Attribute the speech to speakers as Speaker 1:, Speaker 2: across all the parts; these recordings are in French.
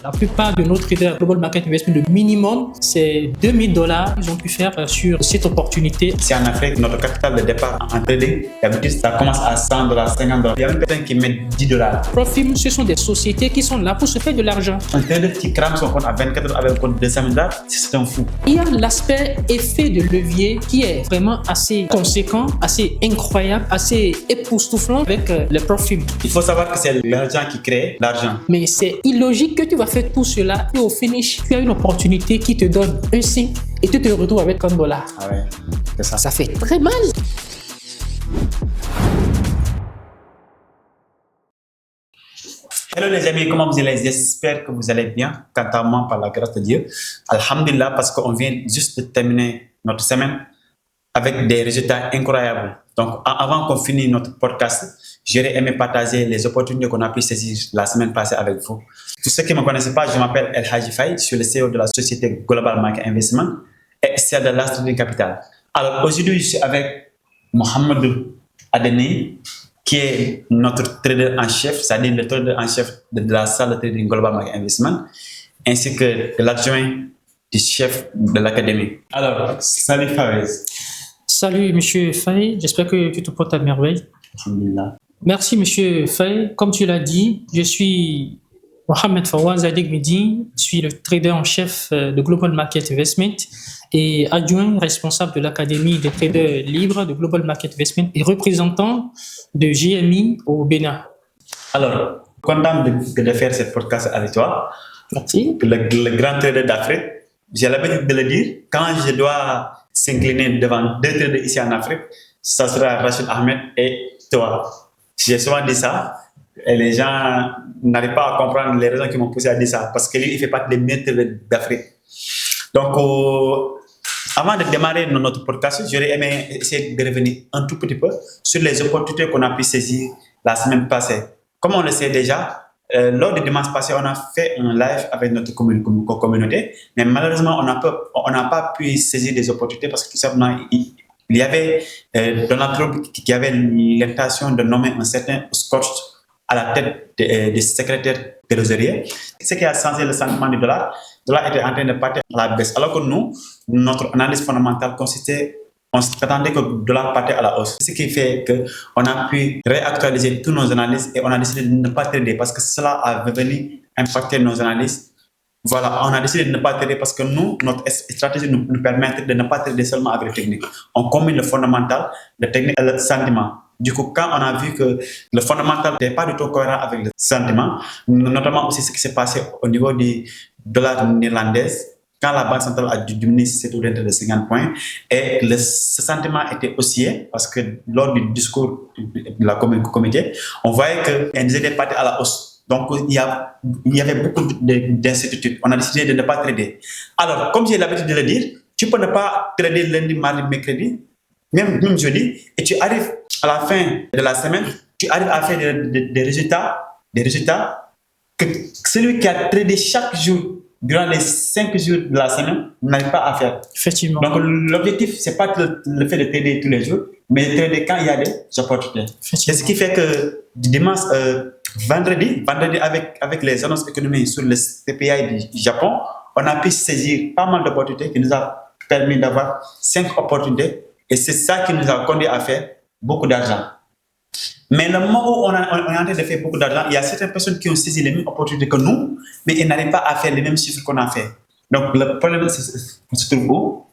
Speaker 1: La plupart de nos traders Global Market Investment, le minimum, c'est $2000. Ils ont pu faire sur cette opportunité.
Speaker 2: Si en Afrique, notre capital de départ en trading, d'habitude, ça commence à $100, $50. Il y a même personne qui met $10.
Speaker 1: Profim, ce sont des sociétés qui sont là pour se faire de l'argent.
Speaker 2: Un trader qui crame son compte à 24 heures avec un compte de $200 000, c'est un fou.
Speaker 1: Il y a l'aspect effet de levier qui est vraiment assez conséquent, assez incroyable, assez époustouflant avec les Profim.
Speaker 2: Il faut savoir que c'est l'argent qui crée l'argent.
Speaker 1: Mais c'est illogique que tu vas faire tout cela et au finish, tu as une opportunité qui te donne un signe et tu te retrouves avec $1.
Speaker 2: Ah ouais, c'est ça.
Speaker 1: Ça fait très mal.
Speaker 2: Hello les amis, comment vous allez? J'espère que vous allez bien. Quant à moi, par la grâce de Dieu, Alhamdulillah, parce qu'on vient juste de terminer notre semaine avec des résultats incroyables. Donc, avant qu'on finisse notre podcast, j'aurais aimé partager les opportunités qu'on a pu saisir la semaine passée avec vous. Pour ceux qui ne me connaissent pas, je m'appelle El Hadji Faye, je suis le CEO de la société Global Market Investment et c'est de Last Trading Capital. Alors, aujourd'hui, je suis avec Mohamedou Adeni, qui est notre trader en chef, c'est-à-dire le trader en chef de la salle de trading Global Market Investment, ainsi que l'adjoint du chef de l'académie. Alors, salut Fawez.
Speaker 1: Salut Monsieur Faye, j'espère que tu te portes à merveille.
Speaker 2: Alhamdulillah.
Speaker 1: Merci Monsieur Faye. Comme tu l'as dit, je suis Mohamed Fawaz Zadig Midi, je suis le trader en chef de Global Market Investment et adjoint responsable de l'Académie des traders libres de Global Market Investment et représentant de GMI au Bénin.
Speaker 2: Alors, content de faire cette podcast avec toi.
Speaker 1: Merci.
Speaker 2: Le grand trader d'Afrique. J'ai l'habitude de le dire, quand je dois s'incliner devant deux traders ici en Afrique, ça sera Rachid Ahmed et toi. J'ai souvent dit ça et les gens n'arrivent pas à comprendre les raisons qui m'ont poussé à dire ça parce que lui, il fait partie des meilleurs traders d'Afrique. Donc, avant de démarrer notre podcast, j'aurais aimé essayer de revenir un tout petit peu sur les opportunités qu'on a pu saisir la semaine passée. Comme on le sait déjà, lors du dimanche passé, on a fait un live avec notre communauté, mais malheureusement, on n'a pas pu saisir des opportunités parce que tout simplement, il y avait Donald Trump qui avait l'intention de nommer un certain Scott à la tête des secrétaires trésoriers, ce qui a changé le sentiment du dollar. Le dollar était en train de partir à la baisse, alors que nous, notre analyse fondamentale consistait, on s'attendait que le dollar partait à la hausse. Ce qui fait qu'on a pu réactualiser toutes nos analyses et on a décidé de ne pas trader parce que cela a venu impacter nos analyses. Voilà, on a décidé de ne pas trader parce que nous, notre stratégie nous permet de ne pas trader seulement avec le technique. On combine le fondamental, le technique et le sentiment. Du coup, quand on a vu que le fondamental n'était pas du tout cohérent avec le sentiment, notamment aussi ce qui s'est passé au niveau du dollar néerlandais, quand la Banque centrale a diminué ses taux d'intérêt de 50 points, et ce sentiment était haussier, parce que lors du discours de la comité, on voyait qu'ils étaient partis à la hausse. Donc, il y avait beaucoup d'incertitudes. On a décidé de ne pas trader. Alors, comme j'ai l'habitude de le dire, tu peux ne pas trader lundi, mardi, mercredi, même jeudi, et tu arrives à la fin de la semaine, tu arrives à faire des résultats que celui qui a tradé chaque jour durant les 5 jours de la semaine n'arrive pas à faire.
Speaker 1: Effectivement.
Speaker 2: Donc, l'objectif, c'est pas le fait de trader tous les jours, mais de trader quand il y a des opportunités. C'est ce qui fait que dimanche, vendredi avec les annonces économiques sur le CPI du Japon, on a pu saisir pas mal d'opportunités qui nous a permis d'avoir 5 opportunités et c'est ça qui nous a conduit à faire beaucoup d'argent. Mais le moment où on est en train de faire beaucoup d'argent, il y a certaines personnes qui ont saisi les mêmes opportunités que nous, mais ils n'arrivent pas à faire les mêmes chiffres qu'on a fait. Donc le problème se trouve où?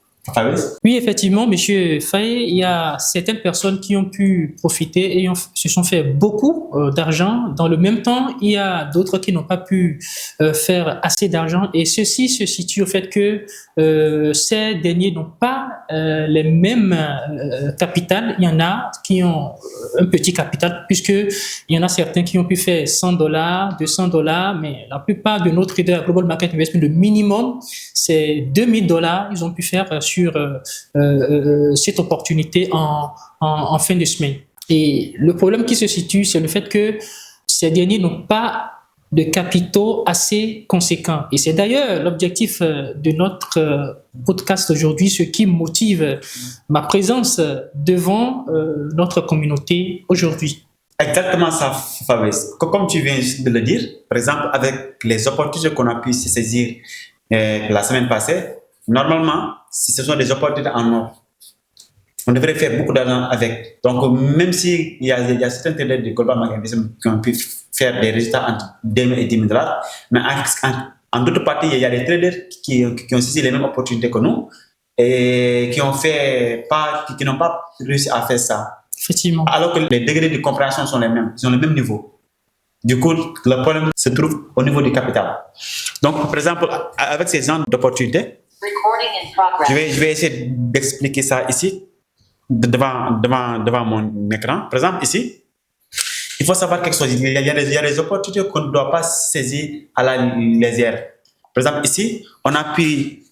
Speaker 1: Oui, effectivement, Monsieur Faye, il y a certaines personnes qui ont pu profiter et se sont fait beaucoup d'argent. Dans le même temps, il y a d'autres qui n'ont pas pu faire assez d'argent. Et ceci se situe au fait que ces derniers n'ont pas les mêmes capitales. Il y en a qui ont un petit capital, puisqu'il y en a certains qui ont pu faire $100, $200, mais la plupart de nos traders Global Market Investment, le minimum, c'est $2000. Ils ont pu faire sur cette opportunité en fin de semaine. Et le problème qui se situe, c'est le fait que ces derniers n'ont pas de capitaux assez conséquents. Et c'est d'ailleurs l'objectif de notre podcast aujourd'hui, ce qui motive ma présence devant notre communauté aujourd'hui.
Speaker 2: Exactement ça, Fabrice. Comme tu viens juste de le dire, par exemple, avec les opportunités qu'on a pu se saisir la semaine passée, normalement, si ce sont des opportunités en or, on devrait faire beaucoup d'argent avec. Donc, même s'il y a certains traders de Global Market Investment qui ont pu faire des résultats entre 2 000 et 10 000 dollars, mais en d'autres parties, il y a des traders qui ont saisi les mêmes opportunités que nous et qui n'ont pas réussi à faire ça.
Speaker 1: Effectivement.
Speaker 2: Alors que les degrés de compréhension sont les mêmes, ils ont le même niveau. Du coup, le problème se trouve au niveau du capital. Donc, par exemple, avec ces genres d'opportunités, je vais essayer d'expliquer ça ici, devant mon écran. Par exemple, ici, il faut savoir quelque chose. Il y a des opportunités qu'on ne doit pas saisir à la légère. Par exemple, ici, on a pu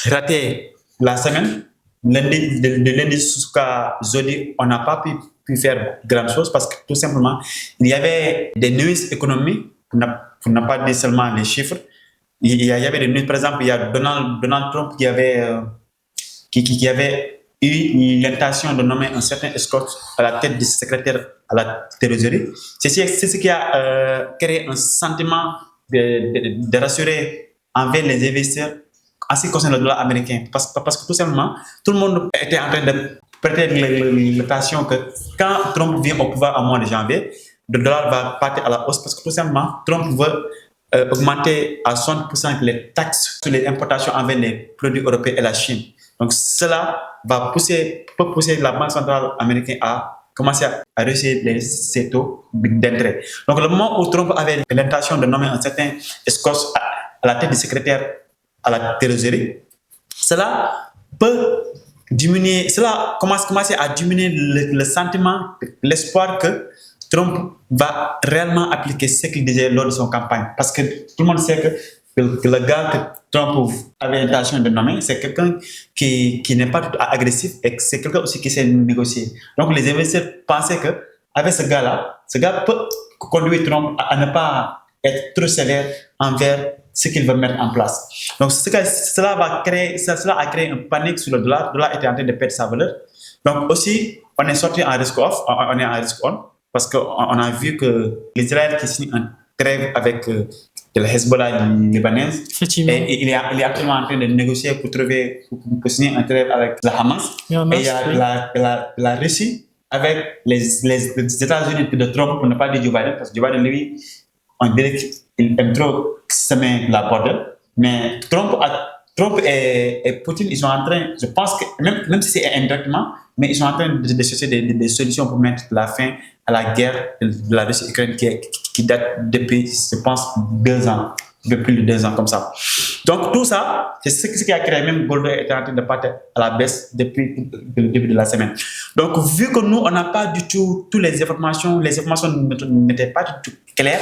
Speaker 2: rater la semaine. De lundi jusqu'à jeudi, on n'a pas pu faire grand chose parce que tout simplement, il y avait des nuisances économiques, pour ne pas dire seulement les chiffres. Il y avait des nuisances, par exemple, il y a Donald Trump qui avait eu l'intention de nommer un certain escorte à la tête du secrétaire à la trésorerie. C'est ce qui a créé un sentiment de rassurer envers les investisseurs en ce qui concerne le dollar américain. Parce que tout simplement, tout le monde était en train de prêter l'impression que quand Trump vient au pouvoir en mois de janvier, le dollar va partir à la hausse parce que tout simplement, Trump veut augmenter à 60% les taxes sur les importations envers les produits européens et la Chine. Donc cela peut pousser la Banque centrale américaine à commencer à réussir ces taux d'intérêt. Donc le moment où Trump avait l'intention de nommer un certain escorte à la tête du secrétaire à la trésorerie, cela peut diminuer, cela commencer à diminuer le sentiment, l'espoir que Trump va réellement appliquer ce qu'il disait lors de son campagne. Parce que tout le monde sait que le gars que Trump avait l'intention de nommer, c'est quelqu'un qui n'est pas tout agressif et c'est quelqu'un aussi qui sait négocier. Donc les investisseurs pensaient qu'avec ce gars-là, ce gars peut conduire Trump à ne pas être trop sévère envers ce qu'il veut mettre en place. Donc cela a créé une panique sur le dollar. Le dollar était en train de perdre sa valeur. Donc aussi, on est sorti en risk off, on est en risk on, parce qu'on a vu que l'Israël qui signe un trêve avec de la Hezbollah libanaise, et il est actuellement en train de négocier pour signer un trêve avec la Hamas. Et il y a la Russie avec les États-Unis de Trump, pour ne pas dire Joe Biden, parce que Joe Biden, lui, on dirait qu'il aime trop semer la bordel. Mais Trump et Poutine, ils sont en train, je pense que, même si c'est indirectement, mais ils sont en train de chercher des solutions pour mettre la fin à la guerre de la Russie-Ukraine qui date depuis, je pense, 2 ans, de plus de 2 ans comme ça. Donc tout ça, c'est ce qui a créé, même Goldman était en train de partir à la baisse depuis le début de la semaine. Donc vu que nous, on n'a pas du tout toutes les informations n'étaient pas du tout claires,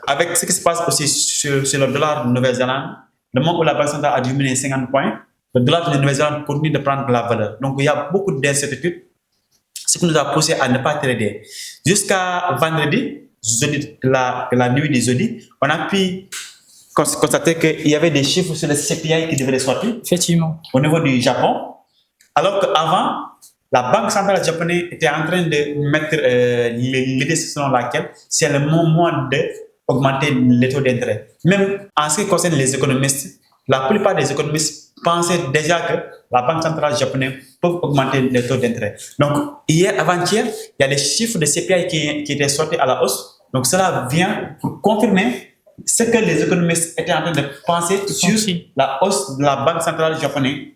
Speaker 2: avec ce qui se passe aussi sur le dollar de Nouvelle-Zélande, le moment où la Banque centrale a diminué 50 points, le dollar de Nouvelle-Zélande continue de prendre de la valeur. Donc il y a beaucoup d'incertitudes, ce qui nous a poussé à ne pas trader. Jusqu'à vendredi, la nuit des jeudi, on a pu constater qu'il y avait des chiffres sur le CPI qui devraient sortir.
Speaker 1: Effectivement.
Speaker 2: Au niveau du Japon, alors qu'avant, la Banque centrale japonaise était en train de mettre l'idée selon laquelle c'est le moment d'augmenter les taux d'intérêt. Même en ce qui concerne les économistes, la plupart des économistes pensaient déjà que la Banque centrale japonaise peut augmenter les taux d'intérêt. Donc, avant-hier, il y a des chiffres de CPI qui étaient sortis à la hausse. Donc, cela vient pour confirmer ce que les économistes étaient en train de penser sur la hausse de la Banque centrale japonaise.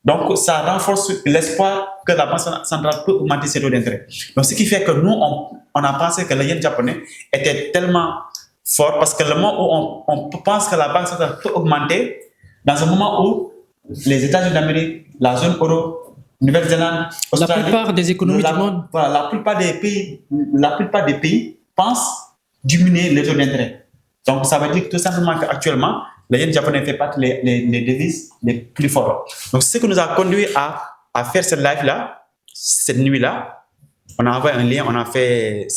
Speaker 2: Donc, ça renforce l'espoir que la Banque centrale peut augmenter ses taux d'intérêt. Donc, ce qui fait que nous, on a pensé que le yen japonais était tellement fort parce que le moment où on pense que la Banque centrale peut augmenter, dans un moment où les États-Unis d'Amérique, la zone euro, Nouvelle-Zélande, Australie,
Speaker 1: la plupart des économies du monde,
Speaker 2: voilà, la plupart des pays pensent diminuer les taux d'intérêt. Donc, ça veut dire que tout simplement qu'actuellement, le yen japonais fait partie des devises les plus fortes. Donc, ce qui nous a conduit à faire cette live-là, cette nuit-là, on a envoyé un lien, on a fait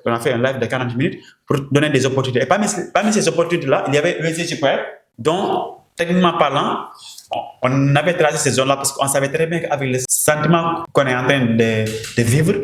Speaker 2: un live de 40 minutes pour donner des opportunités. Et parmi ces opportunités-là, il y avait USD dont, techniquement parlant, on avait tracé ces zones-là parce qu'on savait très bien qu'avec le sentiment qu'on est en train de vivre,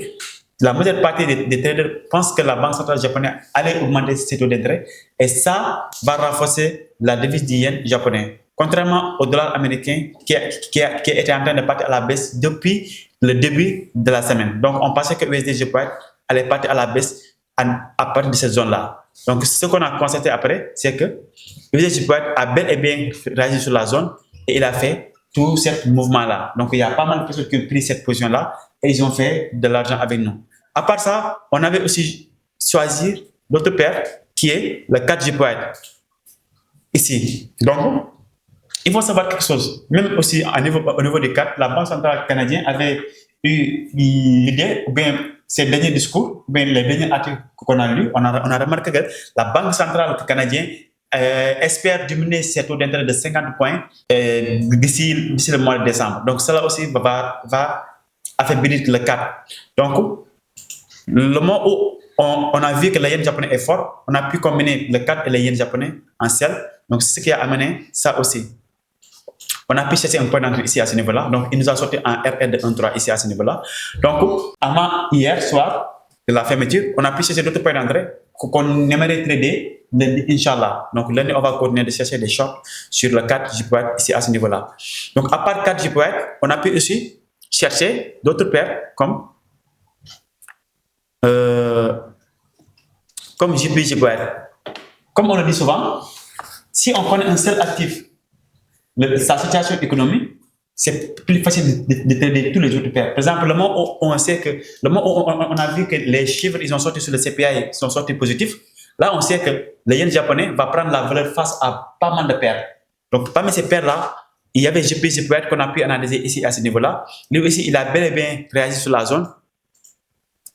Speaker 2: la majeure partie des traders pensent que la Banque centrale japonaise allait augmenter ses taux d'intérêt et ça va renforcer la devise du yen japonais. Contrairement au dollar américain qui était en train de partir à la baisse depuis le début de la semaine. Donc, on pensait que USD JPY allait partir à la baisse à partir de cette zone-là. Donc, ce qu'on a constaté après, c'est que USD JPY a bel et bien réagi sur la zone et il a fait tout ce mouvement-là. Donc, il y a pas mal de personnes qui ont pris cette position-là et ils ont fait de l'argent avec nous. À part ça, on avait aussi choisi l'autre paire qui est le 4 JPY. Ici. Donc, il faut savoir quelque chose. Même aussi au niveau des 4, la Banque centrale canadienne avait eu l'idée, ou bien ces derniers discours, ou bien les derniers articles qu'on a lus, on a remarqué que la Banque centrale canadienne espère diminuer ses taux d'intérêt de 50 points d'ici le mois de décembre. Donc, cela aussi va affaiblir le 4. Donc, le moment où on a vu que le yen japonais est fort, on a pu combiner le 4 et le yen japonais en sel. Donc, c'est ce qui a amené ça aussi. On a pu chercher un point d'entrée ici à ce niveau-là. Donc, il nous a sorti un RR de 1,3 ici à ce niveau-là. Donc, avant hier soir de la fermeture, on a pu chercher d'autres points d'entrée qu'on aimerait trader lundi, Inch'Allah. Donc, lundi, on va continuer de chercher des shorts sur le 4 JPY ici à ce niveau-là. Donc, à part 4 JPY, on a pu aussi chercher d'autres paires comme JPY. Comme on le dit souvent, si on connaît un seul actif, sa situation économique, c'est plus facile de trader tous les autres paires. Par exemple, le moment où on sait que, le moment où on a vu que les chiffres, ils ont sorti sur le CPI, sont sortis positifs, là, on sait que le yen japonais va prendre la valeur face à pas mal de paires. Donc, parmi ces paires-là, il y avait JPY qu'on a pu analyser ici à ce niveau-là. Lui aussi, il a bel et bien réagi sur la zone.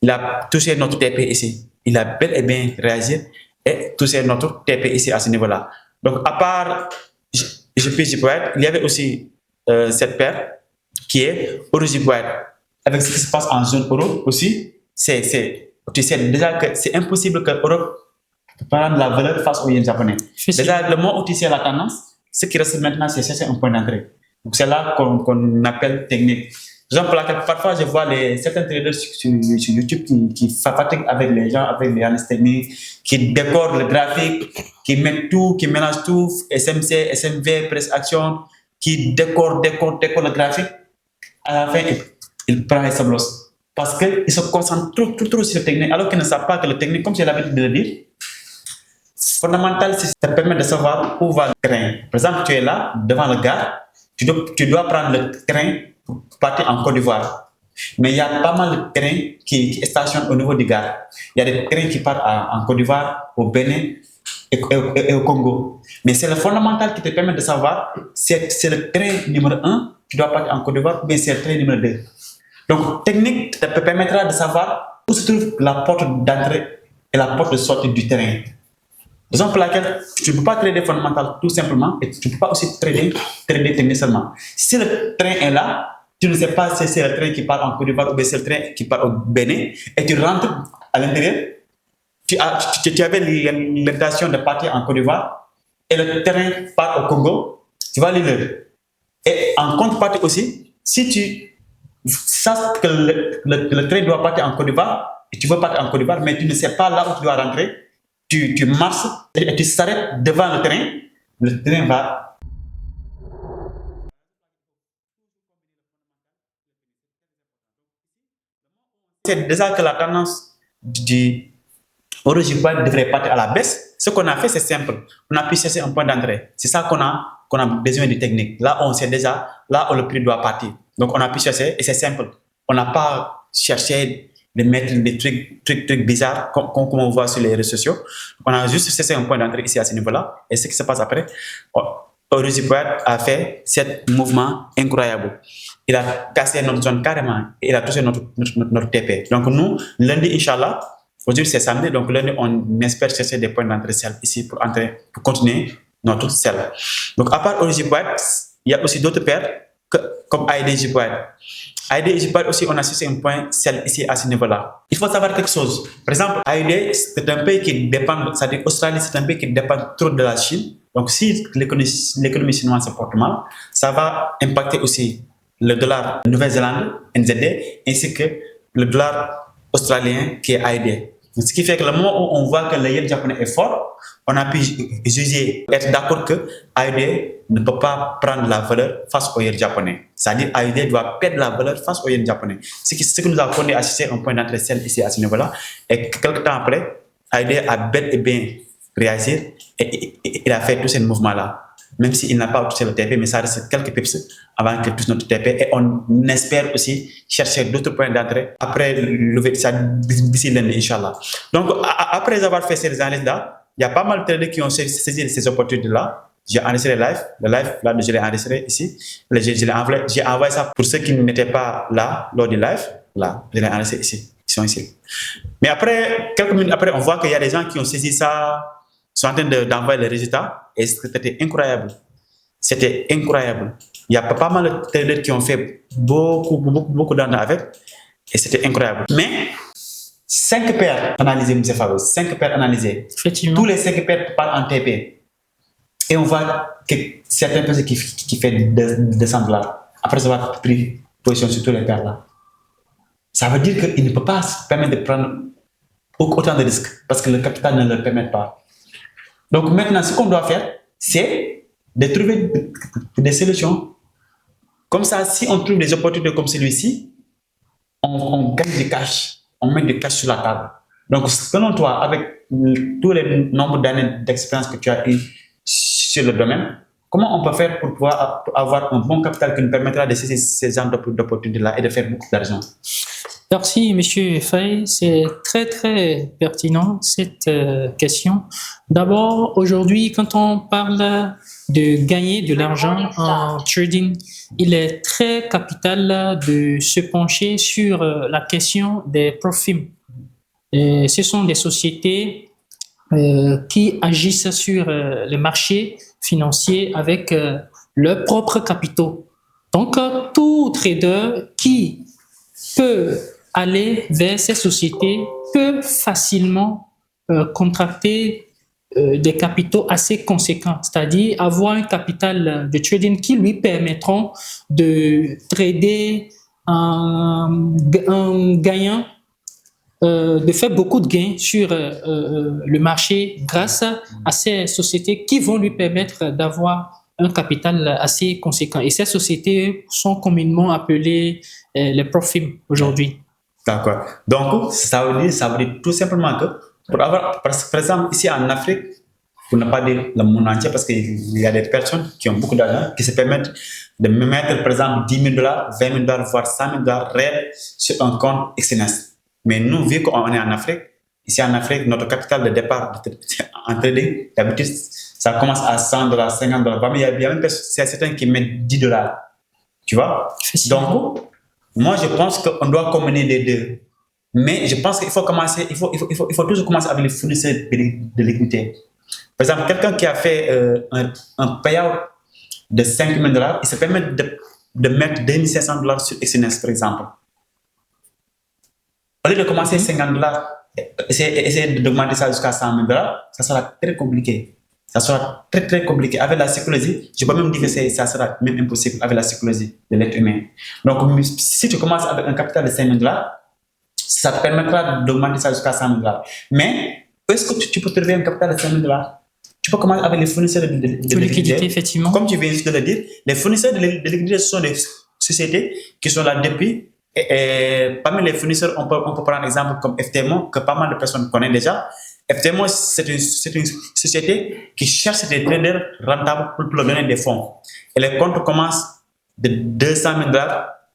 Speaker 2: Il a touché notre TP ici. Il a bel et bien réagi et touché notre TP ici à ce niveau-là. Donc, à part JPY, il y avait aussi cette paire qui est euro-JPY. Avec ce qui se passe en zone euro aussi, tu sais déjà que c'est impossible que l'Europe prenne la valeur face au yen japonais. Déjà, le moment où tu sais la tendance, ce qui reste maintenant, c'est chercher un point d'entrée. Donc, c'est là qu'on appelle technique. Par exemple, parfois, je vois certains traders sur YouTube qui fatiguent avec les gens, avec les analystes techniques, qui décorent le graphique, qui mettent tout, qui mélangent tout, SMC, SMV, press action, qui décorent le graphique. À la fin, ils prennent les sablos. Parce qu'ils se concentrent trop sur le technique, alors qu'ils ne savent pas que le technique, comme j'ai l'habitude de le dire, fondamental, c'est ça permet de savoir où va le train. Par exemple, tu es là, devant le gare, tu dois prendre le train pour partir en Côte d'Ivoire. Mais il y a pas mal de trains qui stationnent au niveau du gare. Il y a des trains qui partent en Côte d'Ivoire, au Bénin et au Congo. Mais c'est le fondamental qui te permet de savoir si c'est le train numéro 1 qui doit partir en Côte d'Ivoire ou bien c'est le train numéro 2. Donc, technique te permettra de savoir où se trouve la porte d'entrée et la porte de sortie du train. Raison pour laquelle tu ne peux pas trader fondamental tout simplement et tu ne peux pas aussi trader technique seulement. Si le train est là, tu ne sais pas si c'est le train qui part en Côte d'Ivoire ou c'est le train qui part au Bénin et tu rentres à l'intérieur, tu avais l'intention de partir en Côte d'Ivoire et le train part au Congo, tu vas lire. Et en contrepartie aussi, si tu sais que le train doit partir en Côte d'Ivoire et tu veux partir en Côte d'Ivoire, mais tu ne sais pas là où tu dois rentrer, tu marches et tu s'arrêtes devant le train va. C'est déjà que la tendance du euro-JPY devrait partir à la baisse. Ce qu'on a fait, c'est simple. On a pu chercher un point d'entrée. C'est ça qu'on a besoin de technique. Là, on sait déjà là où le prix doit partir. Donc, on a pu chercher et c'est simple. On n'a pas cherché de mettre des trucs bizarres comme on voit sur les réseaux sociaux. On a juste cherché un point d'entrée ici à ce niveau-là. Et ce qui se passe après, euro-JPY a fait ce mouvement incroyable. Il a cassé notre zone carrément et il a touché notre TP. Donc nous, lundi, Inch'Allah, aujourd'hui c'est samedi, donc lundi, on espère chercher des points d'entrée sel ici pour continuer notre sel. Donc à part euro-JPY, il y a aussi d'autres paires comme AED-JPY. AED-JPY aussi, on a cherché un point sel ici à ce niveau-là. Il faut savoir quelque chose. Par exemple, AED, c'est un pays qui dépend, c'est-à-dire l'Australie, c'est un pays qui dépend trop de la Chine. Donc si l'économie chinoise se porte mal, ça va impacter aussi le dollar de Nouvelle-Zélande, NZD, ainsi que le dollar australien qui est AED. Ce qui fait que le moment où on voit que le yen japonais est fort, on a pu juger, être d'accord que AED ne peut pas prendre la valeur face au yen japonais. C'est-à-dire AED doit perdre la valeur face au yen japonais. Ce qui nous a conduit à chercher un point d'entrée ici à ce niveau-là. Et quelques temps après, AED a bel et bien réagi et il a fait tous ces mouvements-là. Même s'il n'a pas touché le TP, mais ça reste quelques pips avant qu'il touche notre TP. Et on espère aussi chercher d'autres points d'entrée après l'ouverture d'ici lundi, Inch'Allah. Donc, après avoir fait ces analyses-là, il y a pas mal de traders qui ont saisi ces opportunités-là. J'ai enregistré le live, là, je l'ai enregistré ici. J'ai envoyé ça pour ceux qui n'étaient pas là lors du live. Là, je l'ai enregistré ici. Ils sont ici. Mais après, quelques minutes après, on voit qu'il y a des gens qui ont saisi ça, sont en train d'envoyer les résultats et c'était incroyable. C'était incroyable. Il y a pas mal de traders qui ont fait beaucoup d'argent avec et c'était incroyable. Mais 5 paires analysées, M. Favre, 5 paires analysées.
Speaker 1: Effectivement.
Speaker 2: Tous les 5 paires partent en TP. Et on voit que certaines personnes qui font $200 après avoir pris position sur tous les paires là. Ça veut dire qu'il ne peut pas se permettre de prendre autant de risques parce que le capital ne le permet pas. Donc maintenant, ce qu'on doit faire, c'est de trouver des solutions. Comme ça, si on trouve des opportunités comme celui-ci, on gagne du cash, on met du cash sur la table. Donc, selon toi, avec tous les nombres d'années d'expérience que tu as eu sur le domaine, comment on peut faire pour pouvoir avoir un bon capital qui nous permettra de saisir ces genres d'opportunités-là et de faire beaucoup d'argent?
Speaker 1: Merci, Monsieur Faye. C'est très, très pertinent, cette question. D'abord, aujourd'hui, quand on parle de gagner de l'argent en trading, il est très capital de se pencher sur la question des profits. Et ce sont des sociétés qui agissent sur les marchés financiers avec leurs propres capitaux. Donc, tout trader qui peut aller vers ces sociétés peut facilement contracter des capitaux assez conséquents, c'est-à-dire avoir un capital de trading qui lui permettront de trader en gagnant, de faire beaucoup de gains sur le marché grâce à ces sociétés qui vont lui permettre d'avoir un capital assez conséquent. Et ces sociétés sont communément appelées les profits aujourd'hui.
Speaker 2: D'accord. Donc, ça veut dire tout simplement que, pour avoir, par exemple, ici en Afrique, pour ne pas dire le monde entier, parce qu'il y a des personnes qui ont beaucoup d'argent, qui se permettent de mettre, par exemple, $10 000, $20 000, voire $100 000 réels sur un compte XNS. Mais nous, vu qu'on est en Afrique, ici en Afrique, notre capital de départ en trading, d'habitude, ça commence à $100, $50. Mais il y a même certains qui mettent $10. Tu vois? Donc, moi, je pense qu'on doit combiner les deux. Mais je pense qu'il faut commencer, il faut toujours commencer avec les fournisseurs de liquidité. Par exemple, quelqu'un qui a fait un payout de $5 000, il se permet de mettre $2 500 sur XNS, par exemple. Au lieu de commencer $50, essayer d'augmenter ça jusqu'à $100 000, ça sera très compliqué. Ça sera très, très compliqué. Avec la psychologie, je peux même dire que ça sera même impossible avec la psychologie de l'être humain. Donc, si tu commences avec un capital de $5 000, ça te permettra d'augmenter ça jusqu'à $100 000. Mais, est-ce que tu peux trouver un capital de $5 000? Tu peux commencer avec les fournisseurs de liquidité.
Speaker 1: Effectivement.
Speaker 2: Comme tu viens de le dire, les fournisseurs de liquidité sont des sociétés qui sont là depuis. Et parmi les fournisseurs, on peut prendre un exemple comme FTMO, que pas mal de personnes connaissent déjà. FTMO, c'est une société qui cherche des traders rentables pour leur donner des fonds. Et les comptes commencent de $200 000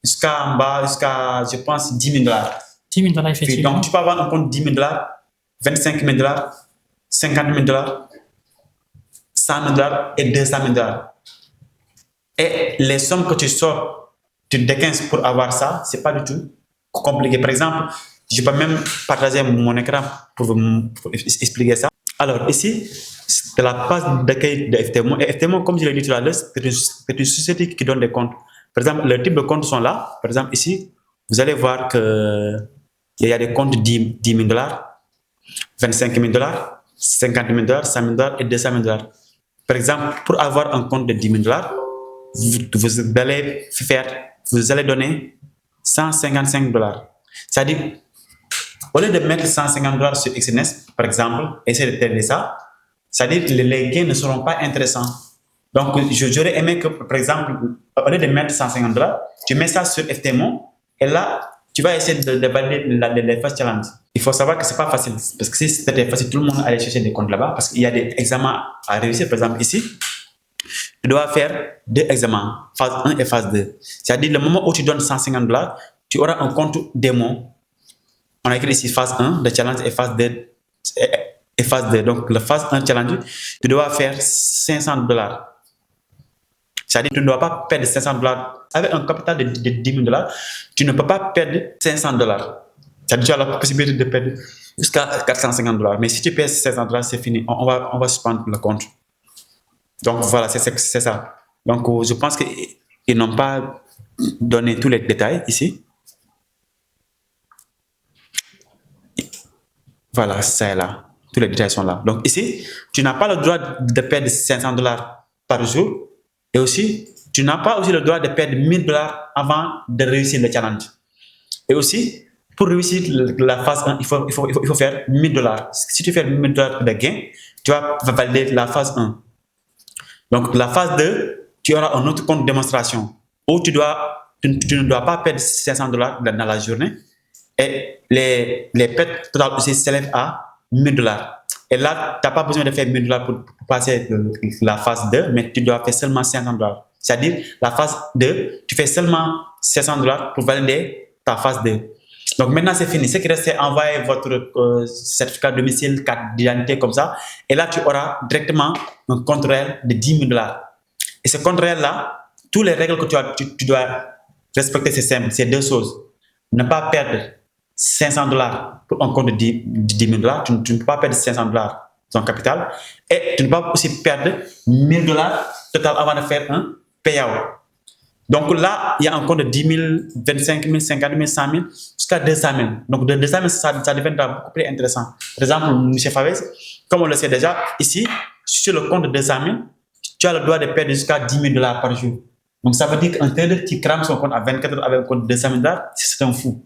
Speaker 2: jusqu'à en bas, jusqu'à, je pense, $10 000.
Speaker 1: $10 000, effectivement.
Speaker 2: Donc, tu peux avoir un compte $10 000, $25 000, $50 000, $100 000 et $200 000. Et les sommes que tu sors, tu déquinces pour avoir ça, c'est pas du tout compliqué. Par exemple, je peux même partager mon écran pour vous expliquer ça. Alors ici, c'est la page d'accueil de FTMO. Et FTMO, comme je l'ai dit tout à l'heure, c'est une société qui donne des comptes. Par exemple, les types de comptes sont là. Par exemple, ici, vous allez voir qu'il y a des comptes de $10 000, $25 000, $50 000, $100 000 et $200 000. Par exemple, pour avoir un compte de $10 000, vous allez donner $155. C'est-à-dire, Au lieu de mettre $150 sur XNS, par exemple, essayer de trader ça, c'est-à-dire que les gains ne seront pas intéressants. Donc, j'aurais aimé que, par exemple, au lieu de mettre $150, tu mets ça sur FTMO et là, tu vas essayer de valider les first challenges. Il faut savoir que c'est pas facile parce que si c'était facile, tout le monde allait chercher des comptes là-bas parce qu'il y a des examens à réussir. Par exemple, ici, tu dois faire 2 examens, phase 1 et phase 2. C'est-à-dire, le moment où tu donnes $150, tu auras un compte démo. On a écrit ici phase 1 de challenge et phase 2. Et phase 2. Donc, la phase 1 challenge, tu dois faire $500. C'est-à-dire que tu ne dois pas perdre $500. Avec un capital de $10,000, tu ne peux pas perdre $500. C'est-à-dire que tu as la possibilité de perdre jusqu'à $450. Mais si tu perds $500, c'est fini. On va suspendre le compte. Donc voilà, c'est ça. Donc je pense qu'ils n'ont pas donné tous les détails ici. Voilà, c'est là. Tous les détails sont là. Donc ici, tu n'as pas le droit de perdre $500 par jour. Et aussi, tu n'as pas aussi le droit de perdre $1,000 avant de réussir le challenge. Et aussi, pour réussir la phase 1, il faut faire $1,000. Si tu fais $1,000 de gain, tu vas valider la phase 1. Donc, la phase 2, tu auras un autre compte de démonstration où tu ne dois pas perdre $500 dans la journée. Et les pertes totales aussi s'élèvent à $1,000. Et là, tu n'as pas besoin de faire $1,000 pour passer la phase 2, mais tu dois faire seulement $500. C'est-à-dire, la phase 2, tu fais seulement $500 pour valider ta phase 2. Donc maintenant, c'est fini. Ce qui reste, c'est envoyer votre certificat de domicile, carte d'identité, comme ça. Et là, tu auras directement un compte réel de $10,000. Et ce compte réel-là, toutes les règles que tu dois respecter, c'est simple. C'est 2 choses. Ne pas perdre $500 pour un compte de $10,000. Tu ne peux pas perdre $500 son capital. Et tu ne peux pas aussi perdre $1,000 total avant de faire un payout. Donc là, il y a un compte de 10 000, 25 000, 50 000, 100 000, jusqu'à 200 000. Donc de 200 000, ça deviendra beaucoup plus intéressant. Par exemple, M. Favez, comme on le sait déjà, ici, sur le compte de 200 000, tu as le droit de perdre jusqu'à $10,000 par jour. Donc ça veut dire qu'un trader qui crame son compte à 24 heures avec un compte de $200 000, c'est un fou.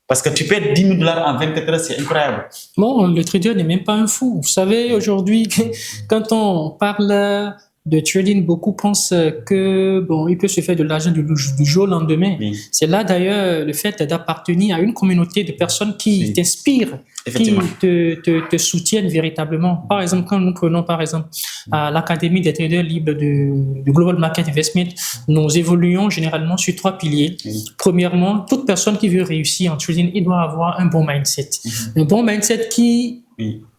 Speaker 2: Parce que tu perds $10,000 en 24 heures, c'est incroyable.
Speaker 1: Bon, le trader n'est même pas un fou. Vous savez, aujourd'hui, quand on parle de trading, beaucoup pensent que bon, il peut se faire de l'argent du jour au lendemain. Oui. C'est là d'ailleurs le fait d'appartenir à une communauté de personnes qui t'inspirent, qui te soutiennent véritablement. Par exemple, quand nous prenons par exemple à l'Académie des traders libres de Global Market Investment, nous évoluons généralement sur 3 piliers. Oui. Premièrement, toute personne qui veut réussir en trading, il doit avoir un bon mindset. Un bon mindset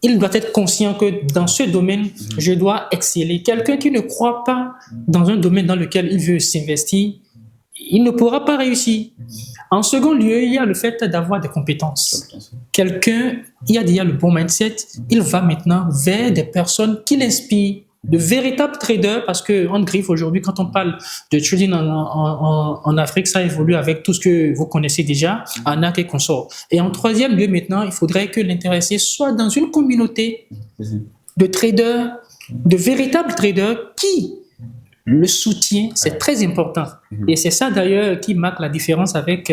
Speaker 1: il doit être conscient que dans ce domaine, je dois exceller. Quelqu'un qui ne croit pas dans un domaine dans lequel il veut s'investir, il ne pourra pas réussir. En second lieu, il y a le fait d'avoir des compétences. Quelqu'un, il y a déjà le bon mindset, il va maintenant vers des personnes qui l'inspirent, de véritables traders, parce qu'en griffe aujourd'hui, quand on parle de trading en Afrique, ça évolue avec tout ce que vous connaissez déjà, Anak et consorts. Et en troisième lieu, maintenant, il faudrait que l'intéressé soit dans une communauté de traders, de véritables traders qui le soutient, c'est très important. Et c'est ça d'ailleurs qui marque la différence avec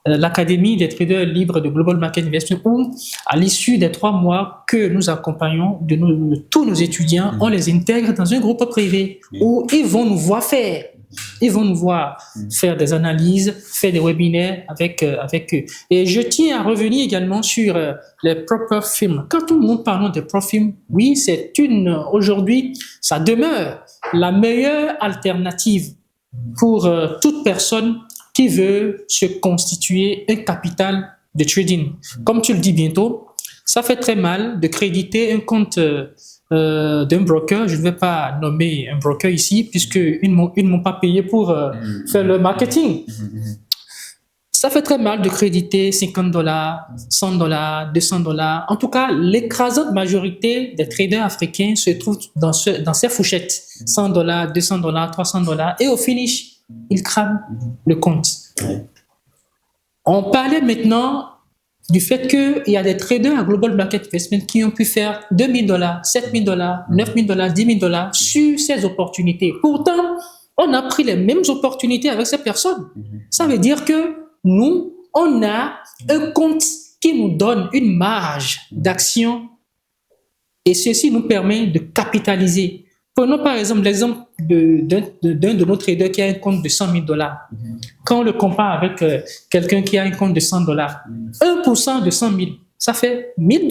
Speaker 1: l'Académie des traders libres de Global Market Investment, où à l'issue des 3 mois que nous accompagnons de tous nos étudiants, on les intègre dans un groupe privé où ils vont nous voir faire. Ils vont nous voir faire des analyses, faire des webinaires avec eux. Et je tiens à revenir également sur les proper firms. Quand nous parlons de proper firms, oui, aujourd'hui, ça demeure la meilleure alternative pour toute personne qui veut se constituer un capital de trading. Comme tu le dis bientôt, ça fait très mal de créditer un compte d'un broker. Je ne vais pas nommer un broker ici puisqu'ils ne m'ont pas payé pour faire le marketing. Ça fait très mal de créditer $50, $100, $200. En tout cas, l'écrasante majorité des traders africains se trouvent dans ces fourchettes. $100, $200, $300. Et au finish, ils crament le compte. On parlait maintenant du fait qu'il y a des traders à Global Market Investment qui ont pu faire $2,000, $7,000, $9,000, $10,000 sur ces opportunités. Pourtant, on a pris les mêmes opportunités avec ces personnes. Ça veut dire que nous, on a un compte qui nous donne une marge d'action et ceci nous permet de capitaliser. Prenons par exemple l'exemple d'un de nos traders qui a un compte de $100,000. Quand on le compare avec quelqu'un qui a un compte de $100, 1% de 100,000, ça fait $1,000.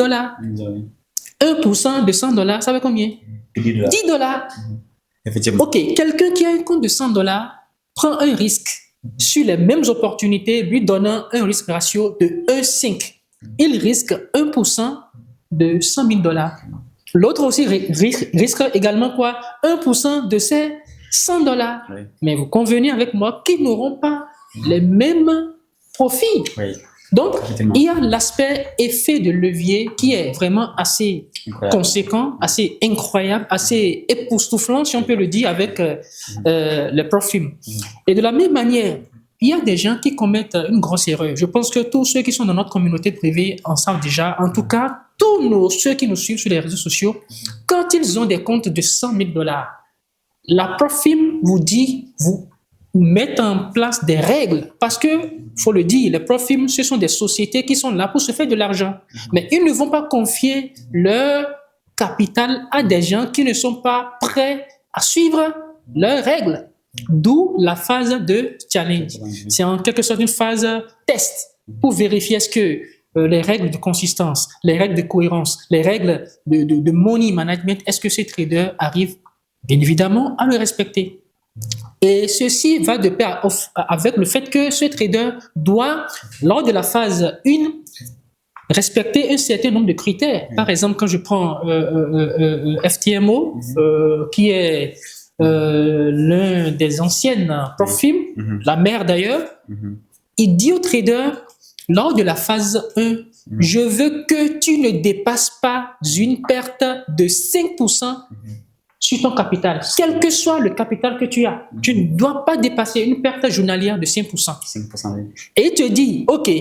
Speaker 1: 1% de $100, ça fait combien? $10.
Speaker 2: Effectivement.
Speaker 1: Ok, quelqu'un qui a un compte de $100 prend un risque sur les mêmes opportunités, lui donnant un risque ratio de 1,5. Il risque 1% de $100,000. L'autre aussi risque également quoi? 1% de ces $100.
Speaker 2: Oui.
Speaker 1: Mais vous convenez avec moi qu'ils n'auront pas les mêmes profits.
Speaker 2: Oui.
Speaker 1: Donc,
Speaker 2: Effectivement.
Speaker 1: il y a l'aspect effet de levier qui est vraiment assez conséquent, assez incroyable, assez époustouflant, si on peut le dire, avec le profil. Et de la même manière, il y a des gens qui commettent une grosse erreur. Je pense que tous ceux qui sont dans notre communauté privée en savent déjà. En tout cas, ceux qui nous suivent sur les réseaux sociaux, quand ils ont des comptes de $100,000, la Profim vous dit, vous mettez en place des règles parce que, faut le dire, les Profim, ce sont des sociétés qui sont là pour se faire de l'argent. Mais ils ne vont pas confier leur capital à des gens qui ne sont pas prêts à suivre leurs règles. D'où la phase de challenge. C'est en quelque sorte une phase test pour vérifier est-ce que les règles de consistance, les règles de cohérence, les règles de money management, est-ce que ces traders arrivent bien évidemment à le respecter. Et ceci va de pair avec le fait que ce trader doit, lors de la phase 1, respecter un certain nombre de critères. Par exemple, quand je prends FTMO, qui est l'un des anciennes Profim, la mère d'ailleurs, il dit au trader, lors de la phase 1, je veux que tu ne dépasses pas une perte de 5% sur ton capital. Quel que soit le capital que tu as, tu ne dois pas dépasser une perte journalière de 5%.
Speaker 2: 5%.
Speaker 1: Et il te dit, OK,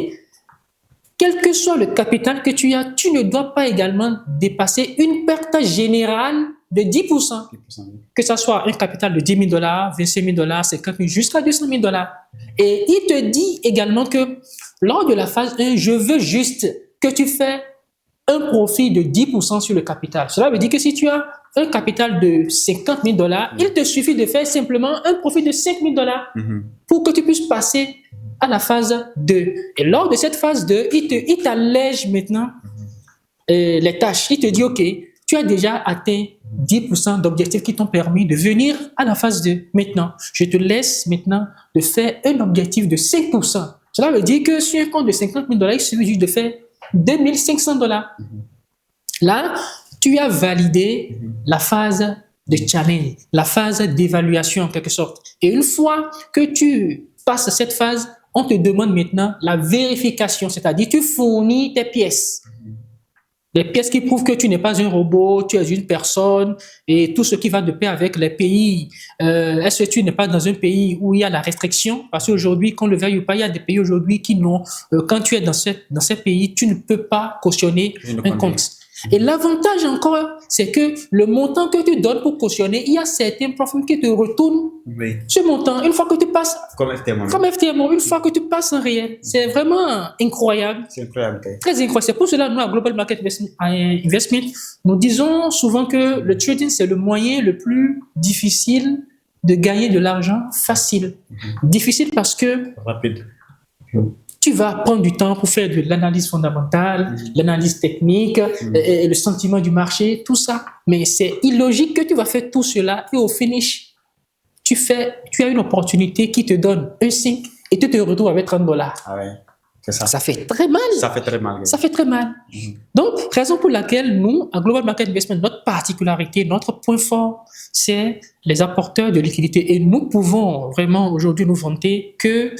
Speaker 1: quel que soit le capital que tu as, tu ne dois pas également dépasser une perte générale de 10%. Que ce soit un capital de $10,000, $25,000, $50,000, jusqu'à $200,000. Et il te dit également que lors de la phase 1, je veux juste que tu fais un profit de 10% sur le capital. Cela veut dire que si tu as un capital de $50,000, il te suffit de faire simplement un profit de $5,000 pour que tu puisses passer à la phase 2. Et lors de cette phase 2, il t'allège maintenant les tâches. Il te dit, OK, tu as déjà atteint 10% d'objectifs qui t'ont permis de venir à la phase 2. Maintenant, je te laisse maintenant de faire un objectif de 5%. Cela veut dire que sur un compte de $50,000, il suffit juste de faire $2,500. Là, tu as validé la phase de challenge, la phase d'évaluation en quelque sorte. Et une fois que tu passes cette phase, on te demande maintenant la vérification, c'est-à-dire tu fournis tes pièces. Les pièces qui prouvent que tu n'es pas un robot, tu es une personne et tout ce qui va de pair avec les pays. Est-ce que tu n'es pas dans un pays où il y a la restriction? Parce qu'aujourd'hui, qu'on le veuille ou pas, il y a des pays aujourd'hui qui n'ont, quand tu es dans ces pays, tu ne peux pas cautionner un compte. Et l'avantage encore, c'est que le montant que tu donnes pour cautionner, il y a certains profils qui te retournent ce montant une fois que tu passes. Comme FTMO, une fois que tu passes en réel. C'est vraiment incroyable.
Speaker 2: C'est incroyable.
Speaker 1: Très incroyable. C'est pour cela, nous, à Global Market Investment, nous disons souvent que le trading, c'est le moyen le plus difficile de gagner de l'argent facile. Difficile parce que
Speaker 2: rapide.
Speaker 1: Tu vas prendre du temps pour faire de l'analyse fondamentale, l'analyse technique, et le sentiment du marché, tout ça. Mais c'est illogique que tu vas faire tout cela et au finish, tu as une opportunité qui te donne un 5 et tu te retrouves avec $30.
Speaker 2: Ah ouais, c'est ça.
Speaker 1: Ça fait très mal.
Speaker 2: Ça fait très mal.
Speaker 1: Ça fait très mal. Donc, raison pour laquelle nous, à Global Market Investment, notre particularité, notre point fort, c'est les apporteurs de liquidités. Et nous pouvons vraiment aujourd'hui nous vanter que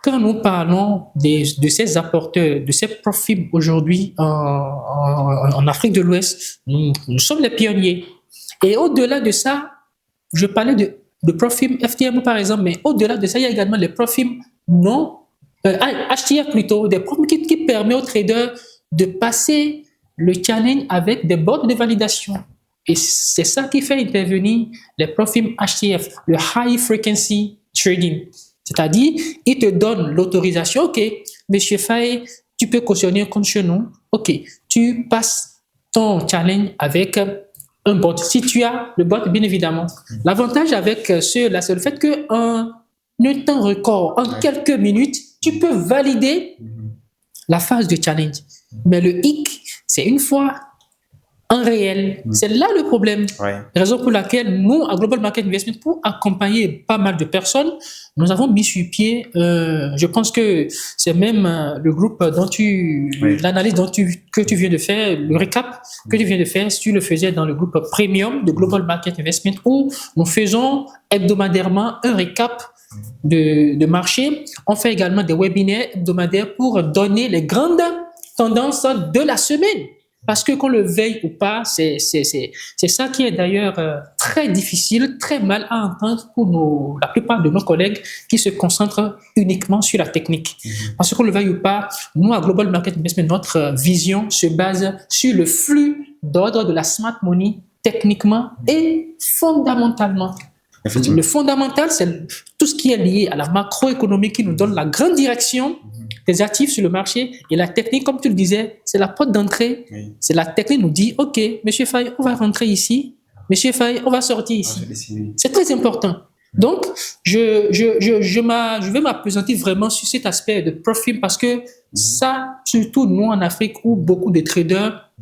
Speaker 1: quand nous parlons de ces apporteurs, de ces profils aujourd'hui en Afrique de l'Ouest, nous sommes les pionniers. Et au-delà de ça, je parlais de profils FTMO par exemple, mais au-delà de ça, il y a également les profils HTF plutôt, des profils qui permettent aux traders de passer le challenge avec des boards de validation. Et c'est ça qui fait intervenir les profils HTF, le High Frequency Trading. C'est-à-dire, il te donne l'autorisation, OK, Monsieur Faye, tu peux cautionner un compte chez nous. OK, tu passes ton challenge avec un bot. Si tu as le bot, bien évidemment. L'avantage avec ceux-là, c'est le fait qu'en un temps record, en quelques minutes, tu peux valider la phase de challenge. Mais le hic, c'est une fois en réel. C'est là le problème. Raison pour laquelle nous, à Global Market Investment, pour accompagner pas mal de personnes, nous avons mis sur pied, je pense que c'est même le groupe dont l'analyse que tu viens de faire, le récap que tu viens de faire, si tu le faisais dans le groupe Premium de Global Market Investment, où nous faisons hebdomadairement un récap de marché. On fait également des webinaires hebdomadaires pour donner les grandes tendances de la semaine. Parce que qu'on le veuille ou pas, c'est ça qui est d'ailleurs très difficile, très mal à entendre pour la plupart de nos collègues qui se concentrent uniquement sur la technique. Parce qu'on le veuille ou pas, nous à Global Market Investment, notre vision se base sur le flux d'ordre de la smart money techniquement et fondamentalement. Le fondamental, c'est tout ce qui est lié à la macroéconomie qui nous donne la grande direction des actifs sur le marché. Et la technique, comme tu le disais, c'est la porte d'entrée. C'est la technique qui nous dit, OK, Monsieur Faye, on va rentrer ici. Monsieur Faye, on va sortir ici. C'est très important. Donc, je vais m'appesantir vraiment sur cet aspect de profit parce que ça, surtout nous en Afrique où beaucoup de traders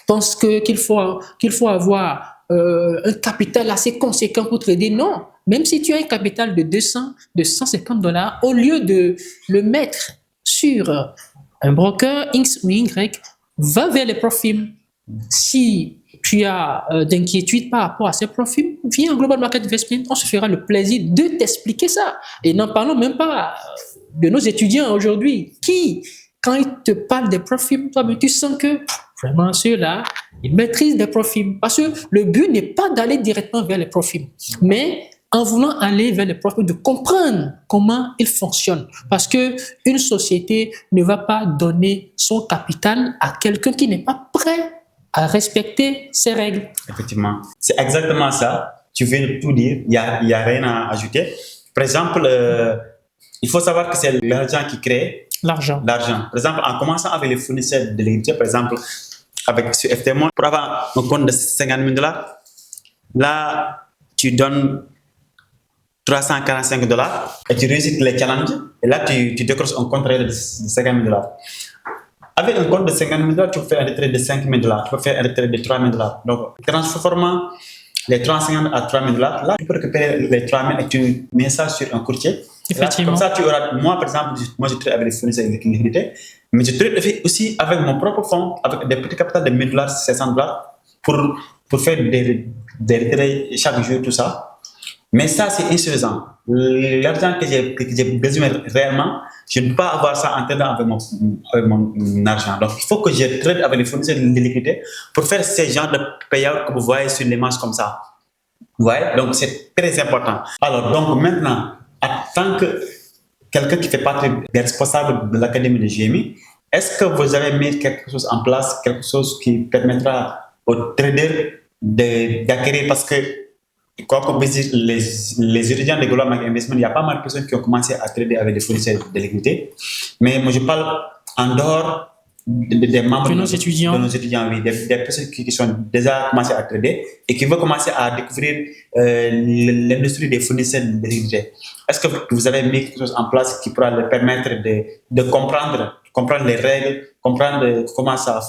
Speaker 1: pensent qu'il faut avoir un capital assez conséquent pour trader. Non, même si tu as un capital de 200, de $150, au lieu de le mettre sur un broker X ou Y, va vers les profils. Si tu as d'inquiétude par rapport à ces profils, viens en Global Market Investment, on se fera le plaisir de t'expliquer ça. Et n'en parlons même pas de nos étudiants aujourd'hui qui, quand ils te parlent des profils, toi, tu sens que vraiment ceux-là, ils maîtrisent des profils. Parce que le but n'est pas d'aller directement vers les profils, mais en voulant aller vers les profils, de comprendre comment ils fonctionnent. Parce que une société ne va pas donner son capital à quelqu'un qui n'est pas prêt à respecter ses règles.
Speaker 2: Effectivement, c'est exactement ça. Tu viens de tout dire, il y a rien à ajouter. Par exemple, il faut savoir que c'est l'argent qui crée
Speaker 1: l'argent.
Speaker 2: Par exemple, en commençant avec les fournisseurs de l'électricité, par exemple, avec ce FTMO, pour avoir un compte de $50,000, là, tu donnes $345 et tu réussis les challenges. Et là, tu décroches un compte réel de $50,000. Avec un compte de $50,000, tu peux faire un retrait de $5,000, tu peux faire un retrait de $3,000. Donc, transformant les $350 à $3,000, là, tu peux récupérer les $3,000 et tu mets ça sur un courtier.
Speaker 1: Effectivement.
Speaker 2: Là, comme ça, tu auras, moi, par exemple, je trade avec les fournisseurs de liquidité, mais je trade aussi avec mon propre fonds, avec des petits capitaux de $1,000, $600 pour faire des retraits chaque jour, tout ça. Mais ça, c'est insuffisant. L'argent que j'ai besoin réellement, je ne peux pas avoir ça en tradant avec mon argent. Donc, il faut que je trade avec les fournisseurs de liquidité pour faire ces genres de payouts que vous voyez sur l'image comme ça. Vous voyez? Donc, c'est très important. Alors, donc maintenant, en tant que quelqu'un qui fait partie des responsables de l'Académie de GMI, est-ce que vous avez mis quelque chose en place, quelque chose qui permettra aux traders d'acquérir, parce que quoi qu'on puisse dire, les étudiants de Global Market Investment, il y a pas mal de personnes qui ont commencé à trader avec des fournisseurs de liquidité. Mais moi, je parle en dehors des membres
Speaker 1: de nos étudiants.
Speaker 2: Oui, des personnes qui sont déjà commencé à trader et qui vont commencer à découvrir l'industrie des fournisseurs de liquidité. Est-ce que vous avez mis quelque chose en place qui pourra leur permettre de comprendre les règles, comprendre comment ça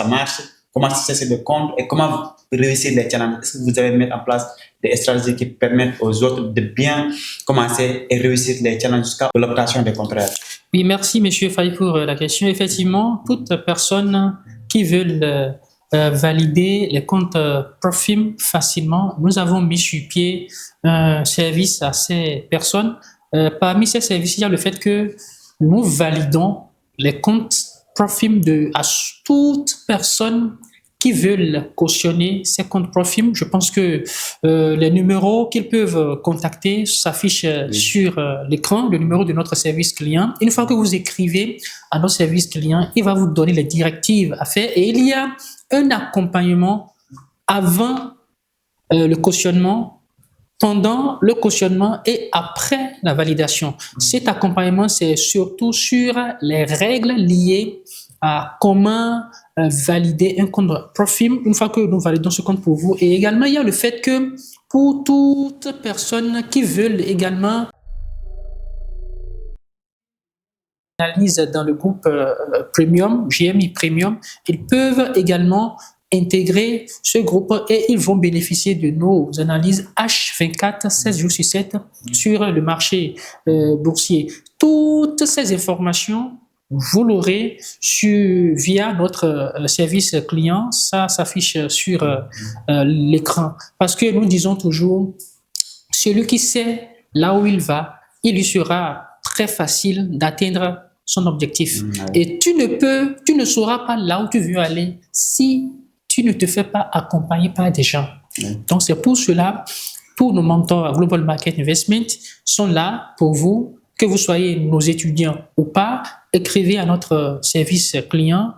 Speaker 2: marche, comment cesser de compte et comment réussir les challenges? Est-ce que vous avez mis en place des stratégies qui permettent aux autres de bien commencer et réussir les challenges jusqu'à l'obtention des contrats?
Speaker 1: Oui, merci M. Faye pour la question. Effectivement, toute personne qui veut valider les comptes Profim facilement, nous avons mis sur pied un service à ces personnes. Parmi ces services, il y a le fait que nous validons les comptes Profim à toute personne qui veulent cautionner ces comptes Profim. Je pense que les numéros qu'ils peuvent contacter s'affichent sur l'écran, le numéro de notre service client. Une fois que vous écrivez à notre service client, il va vous donner les directives à faire et il y a un accompagnement avant le cautionnement pendant le cautionnement et après la validation. Cet accompagnement, c'est surtout sur les règles liées à comment valider un compte Profim une fois que nous validons ce compte pour vous. Et également, il y a le fait que pour toute personne qui veulent également analyse dans le groupe Premium, GMI Premium, ils peuvent également intégrer ce groupe et ils vont bénéficier de nos analyses H24, 16 jours sur 7 sur le marché boursier. Toutes ces informations, vous l'aurez via notre service client. Ça s'affiche sur l'écran. Parce que nous disons toujours, celui qui sait là où il va, il lui sera très facile d'atteindre son objectif. Et tu ne sauras pas là où tu veux aller si tu ne te fais pas accompagner par des gens. Donc, c'est pour cela, tous nos mentors à Global Market Investment sont là pour vous, que vous soyez nos étudiants ou pas. Écrivez à notre service client.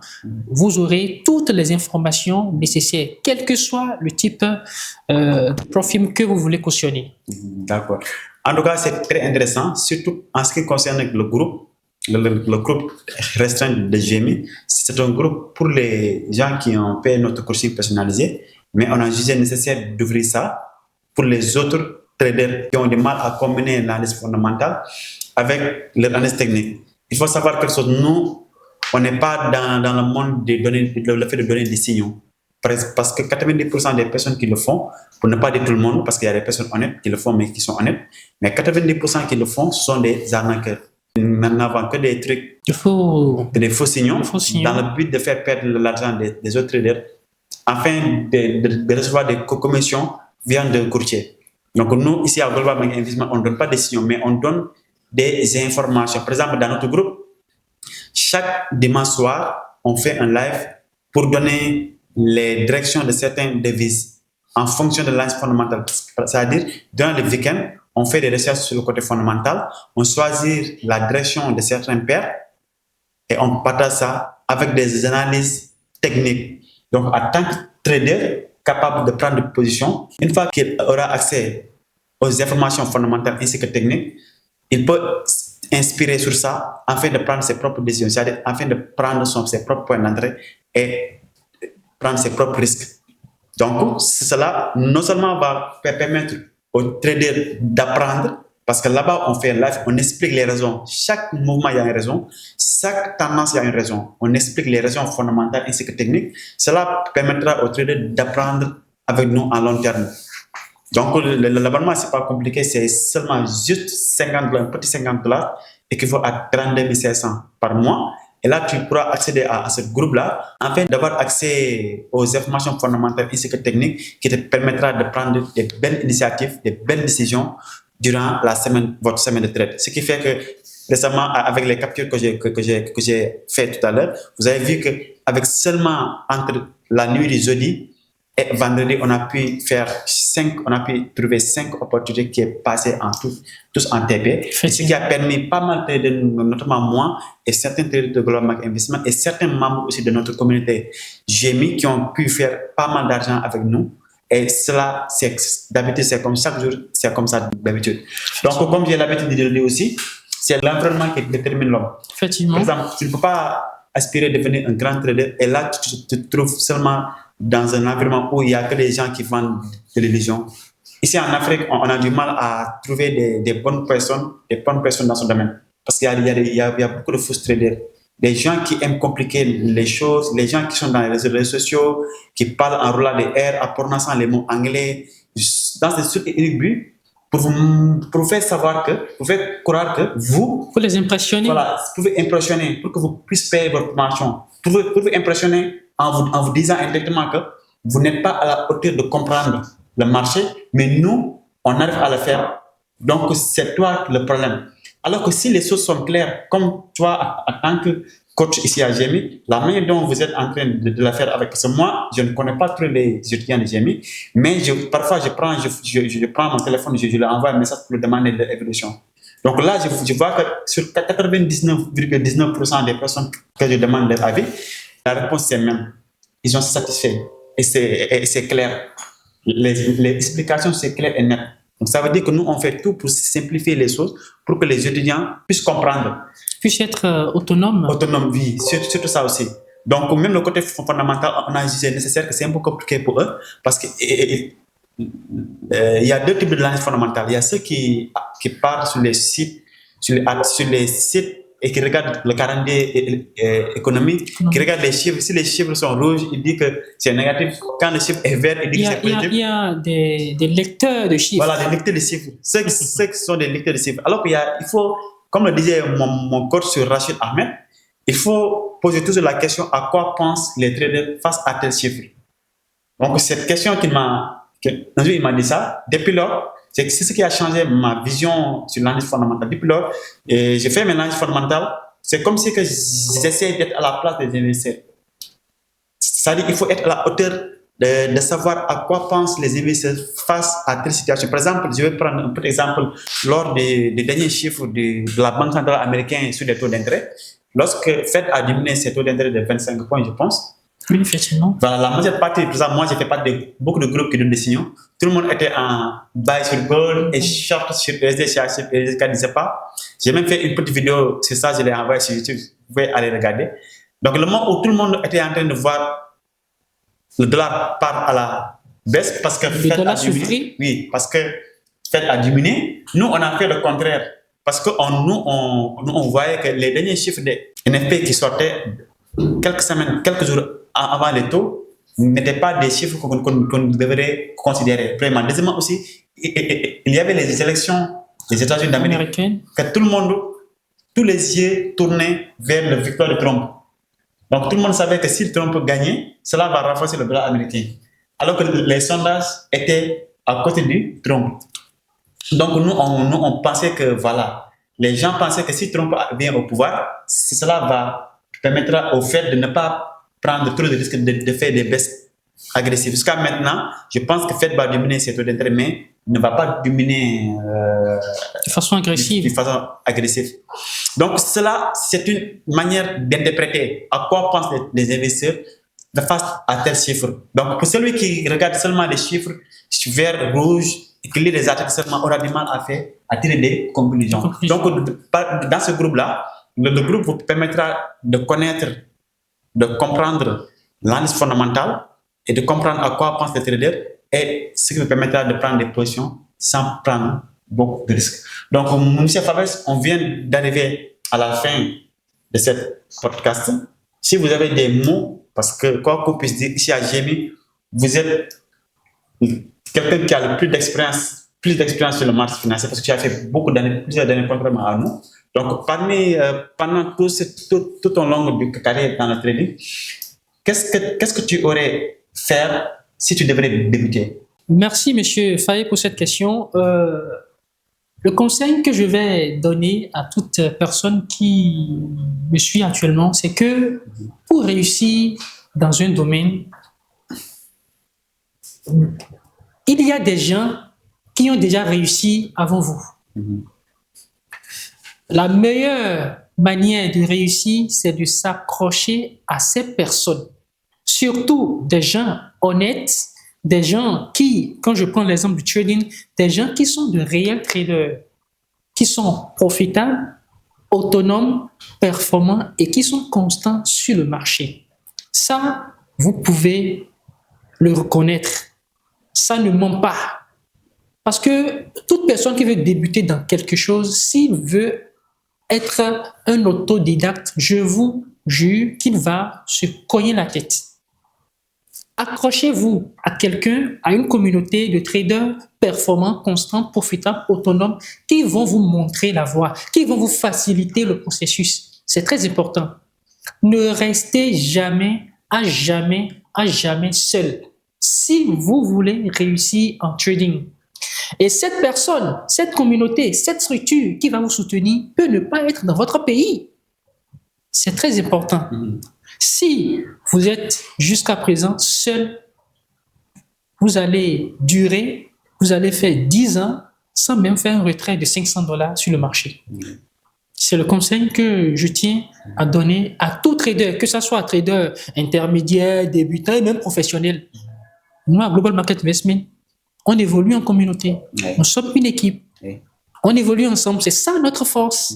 Speaker 1: Vous aurez toutes les informations nécessaires, quel que soit le type de profil que vous voulez cautionner.
Speaker 2: D'accord. En tout cas, c'est très intéressant, surtout en ce qui concerne le groupe. Le groupe restreint de GMI, c'est un groupe pour les gens qui ont fait notre coaching personnalisé, mais on a jugé nécessaire d'ouvrir ça pour les autres traders qui ont du mal à combiner l'analyse fondamentale avec l'analyse technique. Il faut savoir quelque chose, nous, on n'est pas dans le monde de donner, le fait de donner des signaux. Parce que 90% des personnes qui le font, pour ne pas dire tout le monde, parce qu'il y a des personnes honnêtes qui le font, mais qui sont honnêtes, mais 90% qui le font, ce sont des arnaqueurs. Nous n'avons que des trucs, des faux signaux, dans le but de faire perdre l'argent des autres traders, afin de recevoir des commissions via de courtiers. Donc nous, ici à Global Market Investment, on ne donne pas des signaux, mais on donne des informations. Par exemple, dans notre groupe, chaque dimanche soir, on fait un live pour donner les directions de certaines devises en fonction de l'analyse fondamentale. C'est-à-dire, durant le week-end, on fait des recherches sur le côté fondamental, on choisit la direction de certains paires et on partage ça avec des analyses techniques. Donc, en tant que trader capable de prendre des positions, une fois qu'il aura accès aux informations fondamentales ainsi que techniques, il peut inspirer sur ça afin de prendre ses propres décisions, c'est-à-dire afin de prendre ses propres points d'entrée et prendre ses propres risques. Donc, cela non seulement va permettre aux traders d'apprendre, parce que là-bas, on fait un live, on explique les raisons. Chaque mouvement, il y a une raison. Chaque tendance, il y a une raison. On explique les raisons fondamentales ainsi que techniques. Cela permettra aux traders d'apprendre avec nous à long terme. Donc, l'abonnement, ce n'est pas compliqué, c'est seulement juste $50, un petit $50, équivaut à 32 500 par mois. Et là, tu pourras accéder à ce groupe-là afin d'avoir accès aux informations fondamentales ainsi que techniques qui te permettra de prendre des belles initiatives, des belles décisions durant votre semaine de trade. Ce qui fait que récemment, avec les captures que j'ai fait tout à l'heure, vous avez vu qu'avec seulement entre la nuit du jeudi et vendredi, on a pu trouver 5 opportunités qui est passé tous en TP. Ce qui a permis pas mal de notamment moi et certains traders de Global Market Investment et certains membres aussi de notre communauté GMI qui ont pu faire pas mal d'argent avec nous. Et cela, d'habitude, c'est comme chaque jour, c'est comme ça d'habitude. Donc, comme j'ai l'habitude de le dire aussi, c'est l'environnement qui détermine l'homme.
Speaker 1: Effectivement.
Speaker 2: Par exemple, tu ne peux pas aspirer à devenir un grand trader et là, tu te trouves seulement dans un environnement où il n'y a que des gens qui vendent de l'illusion. Ici en Afrique, on a du mal à trouver des bonnes personnes dans son domaine. Parce qu'il y a beaucoup de faux traders. Des gens qui aiment compliquer les choses, les gens qui sont dans les réseaux sociaux, qui parlent en roulant des airs, en prononçant les mots anglais, dans ce seul et unique but, pour vous faire croire que vous...
Speaker 1: Pour les impressionner.
Speaker 2: Voilà, pour vous impressionner, pour que vous puissiez payer votre formation. Pour vous impressionner en vous disant indirectement que vous n'êtes pas à la hauteur de comprendre le marché, mais nous, on arrive à le faire. Donc, c'est toi le problème. Alors que si les choses sont claires, comme toi, en tant que coach ici à GMI, la manière dont vous êtes en train de la faire avec... Parce que moi, je ne connais pas trop les étudiants de GMI, mais parfois, je prends mon téléphone, je leur envoie un message pour leur demander de l'évolution. Donc là, je vois que sur 99,19% des personnes que je demande leur avis, la réponse c'est même. Ils sont satisfaits. Et c'est clair. Les explications, c'est clair et net. Donc, ça veut dire que nous, on fait tout pour simplifier les choses, pour que les étudiants puissent comprendre.
Speaker 1: Puissent être autonomes.
Speaker 2: Autonome, oui, surtout ça aussi. Donc, même le côté fondamental, on a jugé nécessaire que c'est un peu compliqué pour eux, parce que il y a deux types de langues fondamentales. Il y a ceux qui partent sur les sites, sur les sites et qui regardent le calendrier économique, qui regardent les chiffres. Si les chiffres sont rouges, il dit que c'est négatif. Quand le chiffre est vert, il dit que c'est positif.
Speaker 1: Il y a des lecteurs de chiffres.
Speaker 2: Voilà, des lecteurs de chiffres. Ceux qui sont des lecteurs de chiffres. Alors qu'il faut, comme le disait mon coach sur Rachid Ahmed, il faut poser toujours la question à quoi pensent les traders face à tel chiffre. Donc, cette question un jour, il m'a dit ça. Depuis lors, c'est ce qui a changé ma vision sur l'analyse fondamentale. Depuis lors, j'ai fait mes analyses fondamentales. C'est comme si j'essaie d'être à la place des investisseurs. C'est-à-dire qu'il faut être à la hauteur de savoir à quoi pensent les investisseurs face à telle situation. Par exemple, je vais prendre un petit exemple. Lors des derniers chiffres de la Banque centrale américaine sur les taux d'intérêt, lorsque Fed a diminué ses taux d'intérêt de 25 points, je pense,
Speaker 1: oui, effectivement.
Speaker 2: Voilà, la majeure partie, par exemple, moi, j'ai fait partie de beaucoup de groupes qui donnent des signaux. Tout le monde était en buy sur gold et short sur USD, sur USD, ne disait pas. J'ai même fait une petite vidéo sur ça, je l'ai envoyée sur YouTube. Vous pouvez aller regarder. Donc, le moment où tout le monde était en train de voir le dollar part à la baisse parce que Fed a diminué. Oui, parce que Fed a diminué. Nous, on a fait le contraire. Parce que nous, on voyait que les derniers chiffres des NFP qui sortaient quelques semaines, quelques jours avant les taux, n'étaient pas des chiffres qu'on devrait considérer. Premièrement. Deuxièmement aussi, il y avait les élections des États-Unis d'Amérique, que tous les yeux tournaient vers la victoire de Trump. Donc tout le monde savait que si Trump gagnait, cela va renforcer le dollar américain. Alors que les sondages étaient à côté du Trump. Donc nous, on pensait que voilà, les gens pensaient que si Trump vient au pouvoir, cela permettra au fait de ne pas prendre trop de risques de faire des baisses agressives. Jusqu'à maintenant, je pense que Fed va diminuer ses taux d'intérêt, mais ne va pas diminuer
Speaker 1: de façon agressive.
Speaker 2: Donc cela, c'est une manière d'interpréter à quoi pensent les investisseurs face à tel chiffre. Donc pour celui qui regarde seulement les chiffres vert, rouge, et qui lit les articles seulement, aura du mal à tirer des conclusions. Donc dans ce groupe-là, le groupe vous permettra de connaître, de comprendre l'analyse fondamentale et de comprendre à quoi pensent les traders et ce qui vous permettra de prendre des positions sans prendre beaucoup de risques. Donc, M. Fabrice, on vient d'arriver à la fin de cette podcast. Si vous avez des mots, parce que quoi qu'on puisse dire ici à GMI, vous êtes quelqu'un qui a le plus d'expérience sur le marché financier parce que tu as fait plusieurs années contrairement à nous. Donc, pendant tout ton long carrière dans le trading, qu'est-ce que tu aurais fait si tu devrais débuter?
Speaker 1: Merci, M. Faye, pour cette question. Le conseil que je vais donner à toute personne qui me suit actuellement, c'est que pour réussir dans un domaine, il y a des gens qui ont déjà réussi avant vous. La meilleure manière de réussir, c'est de s'accrocher à ces personnes. Surtout des gens honnêtes, des gens qui, quand je prends l'exemple du trading, des gens qui sont de réels traders, qui sont profitables, autonomes, performants et qui sont constants sur le marché. Ça, vous pouvez le reconnaître. Ça ne ment pas. Parce que toute personne qui veut débuter dans quelque chose, s'il veut être un autodidacte, je vous jure qu'il va se cogner la tête. Accrochez-vous à quelqu'un, à une communauté de traders performants, constants, profitables, autonomes, qui vont vous montrer la voie, qui vont vous faciliter le processus. C'est très important. Ne restez jamais seul si vous voulez réussir en trading. Et cette personne, cette communauté, cette structure qui va vous soutenir peut ne pas être dans votre pays. C'est très important. Si vous êtes jusqu'à présent seul, vous allez durer, vous allez faire 10 ans sans même faire un retrait de $500 sur le marché. C'est le conseil que je tiens à donner à tout trader, que ce soit trader intermédiaire, débutant et même professionnel. Nous, à Global Market Investment, on évolue en communauté.
Speaker 2: Ouais.
Speaker 1: Nous sommes une équipe.
Speaker 2: Ouais.
Speaker 1: On évolue ensemble. C'est ça notre force.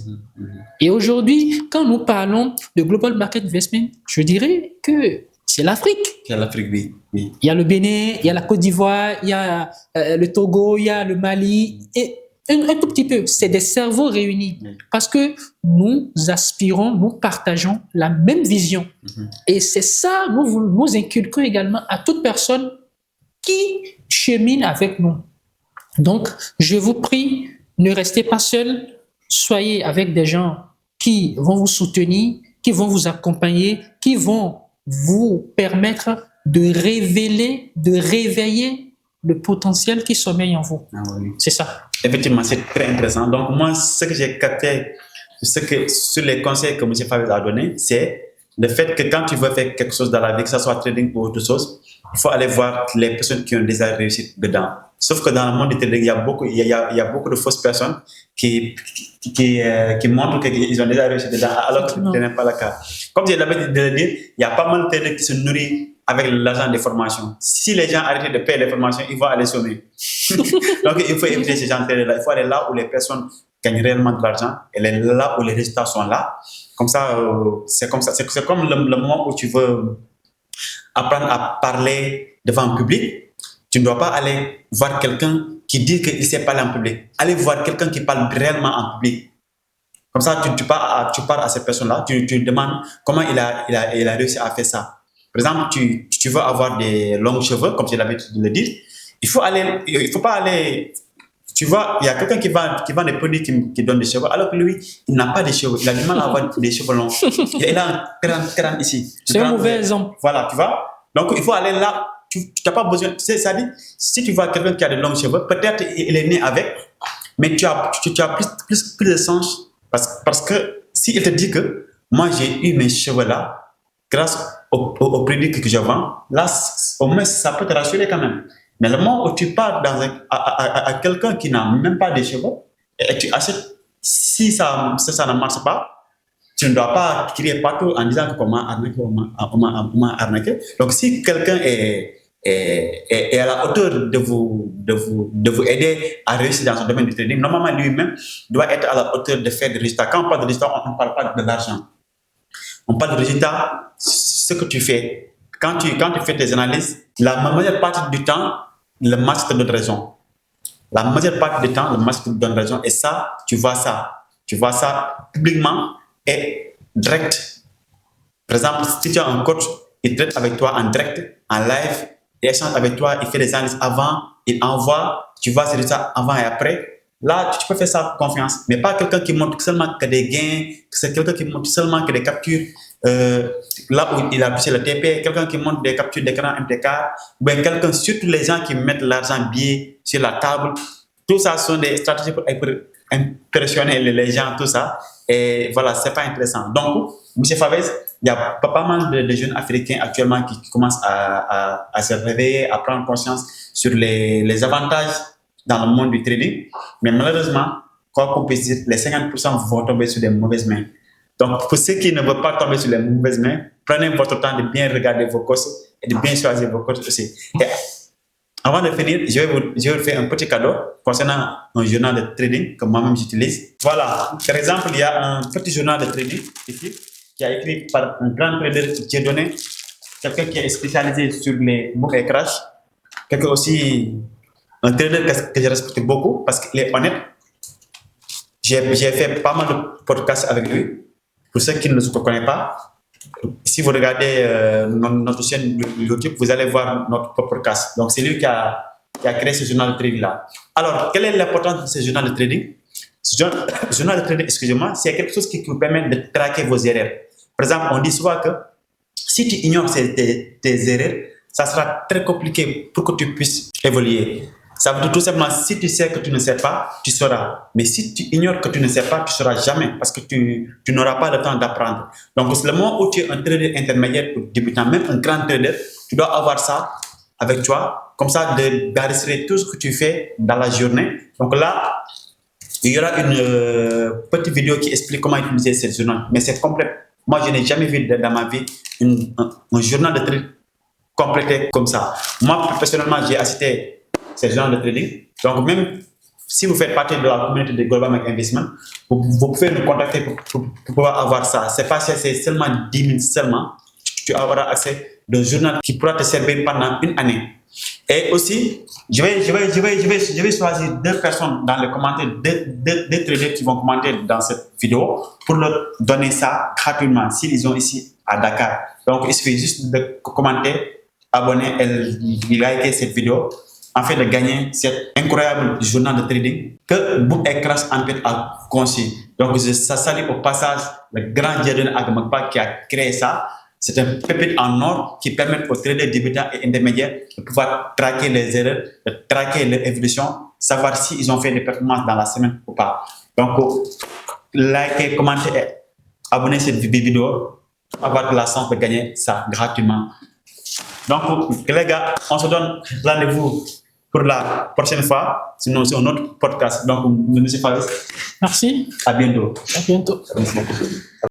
Speaker 1: Et aujourd'hui, quand nous parlons de Global Market Investment, je dirais que c'est l'Afrique.
Speaker 2: C'est l'Afrique, oui.
Speaker 1: Il y a le Bénin, il y a la Côte d'Ivoire, il y a le Togo, il y a le Mali, et un tout petit peu. C'est des cerveaux réunis parce que nous aspirons, nous partageons la même vision. Et c'est ça, nous inculquons également à toute personne qui chemine avec nous. Donc, je vous prie, ne restez pas seul, soyez avec des gens qui vont vous soutenir, qui vont vous accompagner, qui vont vous permettre de révéler, de réveiller le potentiel qui sommeille en vous.
Speaker 2: Ah oui.
Speaker 1: C'est ça.
Speaker 2: Effectivement, c'est très intéressant. Donc, moi, ce que j'ai capté sur les conseils que M. Favez a donné, c'est le fait que quand tu veux faire quelque chose dans la vie, que ce soit trading ou autre chose, il faut aller voir les personnes qui ont déjà réussi dedans. Sauf que dans le monde du trading, il y a beaucoup de fausses personnes qui montrent qu'ils ont déjà réussi dedans, alors que ce n'est pas le cas. Comme j'ai l'habitude de le dire, il y a pas mal de traders qui se nourrissent avec l'argent des formations. Si les gens arrêtent de payer les formations, ils vont aller sommer. Donc, il faut éviter ces gens de traders-là. Il faut aller là où les personnes gagnent réellement de l'argent et là où les résultats sont là. Comme ça, c'est comme ça. C'est comme le moment où tu veux apprendre à parler devant un public. Tu ne dois pas aller voir quelqu'un qui dit qu'il sait parler en public. Allez voir quelqu'un qui parle réellement en public. Comme ça, tu parles à cette personne-là, tu demandes comment il a réussi à faire ça. Par exemple, tu veux avoir des longs cheveux, comme j'ai l'habitude de le dire. Il faut pas aller. Tu vois, il y a quelqu'un qui vend des produits qui donnent des cheveux, alors que lui, il n'a pas de cheveux. Il a du mal à avoir des cheveux longs. Il a un crâne ici.
Speaker 1: C'est un mauvais exemple.
Speaker 2: Voilà, tu vois. Donc, il faut aller là. Tu n'as pas besoin. C'est-à-dire, si tu vois quelqu'un qui a de longs cheveux, peut-être il est né avec, mais tu as plus de sens. Parce que s'il te dit que moi, j'ai eu mes cheveux là, grâce au produit que je vends, là, au moins, ça peut te rassurer quand même. Mais le moment où tu parles à quelqu'un qui n'a même pas de cheveux, et tu achètes, si ça ne marche pas, tu ne dois pas crier partout en disant comment arnaquer. Donc, si quelqu'un est à la hauteur de vous aider à réussir dans son domaine du trading, normalement, lui-même doit être à la hauteur de faire des résultats. Quand on parle de résultats, on ne parle pas de l'argent. On parle de résultats, ce que tu fais. Quand tu fais tes analyses, la majeure partie du temps, le match te donne raison. La majeure partie du temps, le match te donne raison. Et ça, tu vois ça. Tu vois ça publiquement et direct. Par exemple, si tu as un coach, il traite avec toi en direct, en live, il échange avec toi, il fait des analyses avant, il envoie, tu vois ses résultats avant et après. Là, tu peux faire ça confiance. Mais pas quelqu'un qui montre seulement que des gains, c'est quelqu'un qui montre seulement que des captures. Là où il a poussé le TP, quelqu'un qui montre des captures d'écran MTK, ou bien quelqu'un, surtout les gens qui mettent l'argent billet sur la table. Tout ça sont des stratégies pour impressionner les gens, tout ça. Et voilà, c'est pas intéressant. Donc, M. Favez, il y a pas mal de jeunes Africains actuellement qui commencent à se réveiller, à prendre conscience sur les avantages dans le monde du trading. Mais malheureusement, quoi qu'on puisse dire, les 50% vont tomber sur des mauvaises mains. Donc, pour ceux qui ne veulent pas tomber sur les mauvaises mains, prenez votre temps de bien regarder vos courses et de bien choisir vos courses aussi. Et avant de finir, je vais vous faire un petit cadeau concernant un journal de trading que moi-même j'utilise. Voilà, par exemple, il y a un petit journal de trading ici qui a écrit par un grand trader qui est donné, quelqu'un qui est spécialisé sur les moves et crash, quelqu'un aussi, un trader que je respecte beaucoup parce qu'il est honnête. J'ai fait pas mal de podcasts avec lui. Pour ceux qui ne se connaissent pas, si vous regardez notre chaîne YouTube, vous allez voir notre podcast. Donc, c'est lui qui a créé ce journal de trading-là. Alors, quelle est l'importance de ce journal de trading? Ce journal de trading, excusez-moi, c'est quelque chose qui vous permet de traquer vos erreurs. Par exemple, on dit souvent que si tu ignores tes erreurs, ça sera très compliqué pour que tu puisses évoluer. Ça veut dire tout simplement, si tu sais que tu ne sais pas, tu sauras. Mais si tu ignores que tu ne sais pas, tu ne sauras jamais parce que tu n'auras pas le temps d'apprendre. Donc, c'est le moment où tu es un trader intermédiaire ou débutant, même un grand trader, tu dois avoir ça avec toi, comme ça, d'enregistrer tout ce que tu fais dans la journée. Donc là, il y aura une petite vidéo qui explique comment utiliser ce journal. Mais c'est complet. Moi, je n'ai jamais vu dans ma vie un journal de trading complété comme ça. Moi, personnellement, j'ai assisté ce genre de trading. Donc, même si vous faites partie de la communauté de Global Market Investment, vous pouvez nous contacter pour pouvoir avoir ça. C'est pas cher, c'est seulement 10 000 seulement. Tu auras accès à un journal qui pourra te servir pendant une année. Et aussi, je vais choisir 2 personnes dans les commentaires, 2 traders qui vont commenter dans cette vidéo pour leur donner ça gratuitement s'ils sont ici à Dakar. Donc, il suffit juste de commenter, abonner et liker cette vidéo afin de gagner cet incroyable journal de trading que Book et Crash en fait a conçu. Donc, je salue au passage le grand Dieudonné Agmakpa qui a créé ça. C'est un pépite en or qui permet aux traders débutants et intermédiaires de pouvoir traquer les erreurs, de traquer leur évolution, savoir s'ils ont fait des performances dans la semaine ou pas. Donc, likez, commentez et abonnez à cette vidéo pour avoir la chance de gagner ça gratuitement. Donc, les gars, on se donne rendez-vous pour la prochaine fois, sinon c'est un autre podcast. Donc, M. Fabrice.
Speaker 1: Merci.
Speaker 2: À bientôt.
Speaker 1: À bientôt.
Speaker 2: Merci beaucoup.